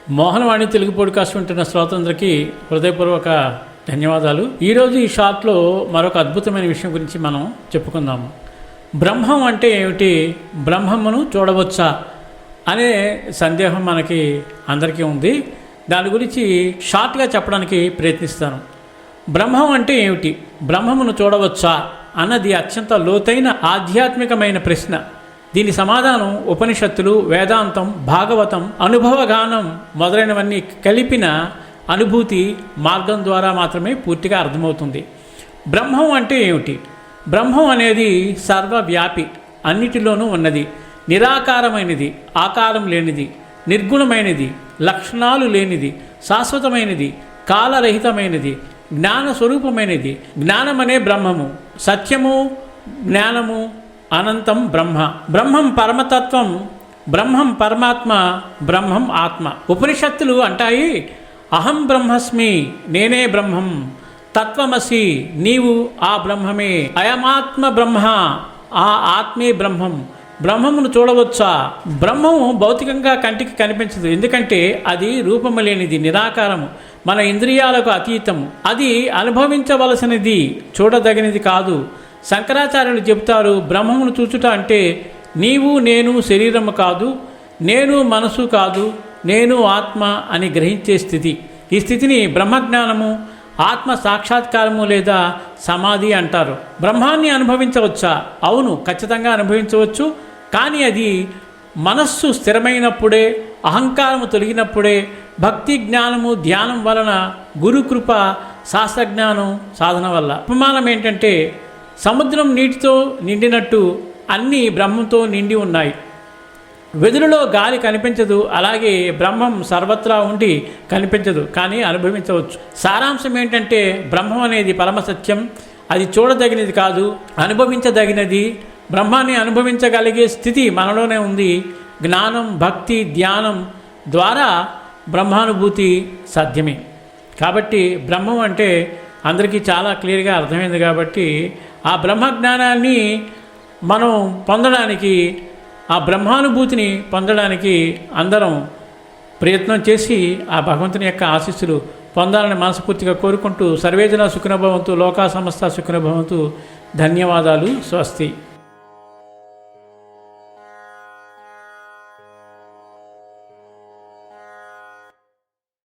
Mohanavani Telugu podcast వింటున్న శ్రోతలందరికీ హృదయపూర్వక ధన్యవాదాలు. ఈరోజు ఈ షాట్లో మరొక అద్భుతమైన విషయం గురించి మనం చెప్పుకుందాము. బ్రహ్మం అంటే ఏమిటి, బ్రహ్మమును చూడవచ్చా అనే సందేహం మనకి అందరికీ ఉంది. దాని గురించి షార్ట్గా చెప్పడానికి ప్రయత్నిస్తాను. బ్రహ్మం అంటే ఏమిటి, బ్రహ్మమును చూడవచ్చా అన్నది అత్యంత లోతైన ఆధ్యాత్మికమైన ప్రశ్న. దీని సమాధానం ఉపనిషత్తులు, వేదాంతం, భాగవతం, అనుభవగానం మొదలైనవన్నీ కలిపిన అనుభూతి మార్గం ద్వారా మాత్రమే పూర్తిగా అర్థమవుతుంది. బ్రహ్మం అంటే ఏమిటి? బ్రహ్మం అనేది సర్వవ్యాపి, అన్నిటిలోనూ ఉన్నది, నిరాకారమైనది, ఆకారం లేనిది, నిర్గుణమైనది, లక్షణాలు లేనిది, శాశ్వతమైనది, కాలరహితమైనది, జ్ఞానస్వరూపమైనది. జ్ఞానమనే బ్రహ్మము, సత్యము, జ్ఞానము, అనంతం బ్రహ్మ. బ్రహ్మం పరమతత్వం, బ్రహ్మం పరమాత్మ, బ్రహ్మం ఆత్మ. ఉపనిషత్తులు అంటాయి, అహం బ్రహ్మస్మి, నేనే బ్రహ్మం, తత్వమసి, నీవు ఆ బ్రహ్మమే, అయమాత్మ బ్రహ్మ, ఆ ఆత్మే బ్రహ్మం. బ్రహ్మమును చూడవచ్చా? బ్రహ్మము భౌతికంగా కంటికి కనిపించదు, ఎందుకంటే అది రూపము లేనిది, నిరాకారము, మన ఇంద్రియాలకు అతీతము. అది అనుభవించవలసినది, చూడదగినది కాదు. శంకరాచార్యులు చెబుతారు, బ్రహ్మమును చూచుట అంటే నీవు నేను శరీరము కాదు, నేను మనసు కాదు, నేను ఆత్మ అని గ్రహించే స్థితి. ఈ స్థితిని బ్రహ్మజ్ఞానము, ఆత్మ సాక్షాత్కారము లేదా సమాధి అంటారు. బ్రహ్మాన్ని అనుభవించవచ్చా? అవును, ఖచ్చితంగా అనుభవించవచ్చు. కానీ అది మనస్సు స్థిరమైనప్పుడే, అహంకారము తొలగినప్పుడే, భక్తి, జ్ఞానము, ధ్యానం వలన, గురుకృప, శాస్త్రజ్ఞానం సాధన వల్ల. ఉపమానం ఏంటంటే, సముద్రం నీటితో నిండినట్టు అన్నీ బ్రహ్మంతో నిండి ఉన్నాయి. వెదురులో గాలి కనిపించదు, అలాగే బ్రహ్మం సర్వత్రా ఉండి కనిపించదు, కానీ అనుభవించవచ్చు. సారాంశం ఏంటంటే, బ్రహ్మం అనేది పరమసత్యం, అది చూడదగినది కాదు, అనుభవించదగినది. బ్రహ్మాన్ని అనుభవించగలిగే స్థితి మనలోనే ఉంది. జ్ఞానం, భక్తి, ధ్యానం ద్వారా బ్రహ్మానుభూతి సాధ్యమే. కాబట్టి బ్రహ్మం అంటే అందరికీ చాలా క్లియర్గా అర్థమైంది. కాబట్టి ఆ బ్రహ్మజ్ఞానాన్ని మనం పొందడానికి, ఆ బ్రహ్మానుభూతిని పొందడానికి అందరం ప్రయత్నం చేసి ఆ భగవంతుని యొక్క ఆశీస్సులు పొందాలని మనస్ఫూర్తిగా కోరుకుంటూ, సర్వేజన సుఖినో భవంతు, లోకా సమస్త సుఖినో భవంతు. ధన్యవాదాలు. స్వస్తి.